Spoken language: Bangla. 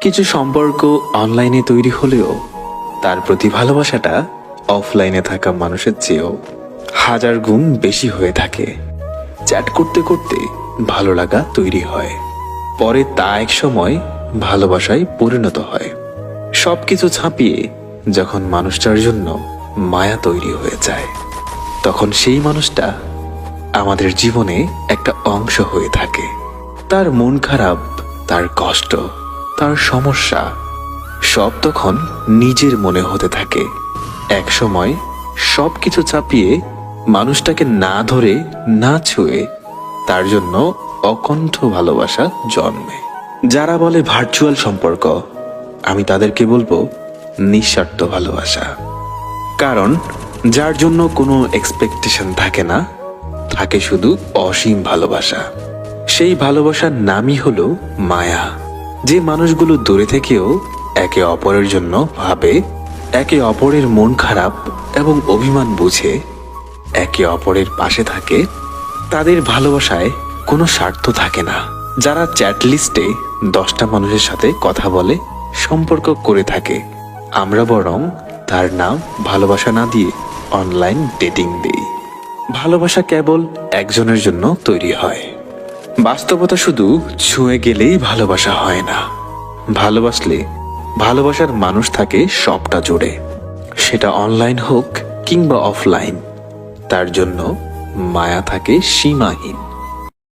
কিছু সম্পর্ক অনলাইনে তৈরি হলেও তার প্রতি ভালোবাসাটা অফলাইনে থাকা মানুষের চেয়েও হাজার গুণ বেশি হয়ে থাকে। চ্যাট করতে করতে ভালো লাগা তৈরি হয়, পরে তা এক সময় ভালোবাসায় পরিণত হয়। সবকিছু ছাপিয়ে যখন মানুষটার জন্য মায়া তৈরি হয়ে যায়, তখন সেই মানুষটা আমাদের জীবনে একটা অংশ হয়ে থাকে। তার মন খারাপ, তার কষ্ট, তার সমস্যা সব তখন নিজের মনে হতে থাকে। এক সময় সবকিছু চাপিয়ে মানুষটাকে না ধরে না ছুঁয়ে তার জন্য অকণ্ঠ ভালোবাসা জন্মে। যারা বলে ভার্চুয়াল সম্পর্ক, আমি তাদেরকে বলবো নিঃস্বার্থ ভালোবাসা। কারণ যার জন্য কোনো এক্সপেকটেশন থাকে না, থাকে শুধু অসীম ভালোবাসা। সেই ভালোবাসার নামই হলো মায়া। যে মানুষগুলো দূরে থেকেও একে অপরের জন্য ভাবে, একে অপরের মন খারাপ এবং অভিমান বুঝে একে অপরের পাশে থাকে, তাদের ভালোবাসায় কোনো স্বার্থ থাকে না। যারা চ্যাট লিস্টে 10টা মানুষের সাথে কথা বলে সম্পর্ক করে থাকে, আমরা বরং তার নাম ভালোবাসা না দিয়ে অনলাইন ডেটিং দেই। ভালোবাসা কেবল একজনের জন্য তৈরি হয়। বাস্তবতা শুধু ছুঁয়ে গেলেই ভালোবাসা হয় না। ভালোবাসলে ভালোবাসার মানুষ থাকে সবটা জুড়ে, সেটা অনলাইন হোক কিংবা অফলাইন। তার জন্য মায়া থাকে সীমাহীন।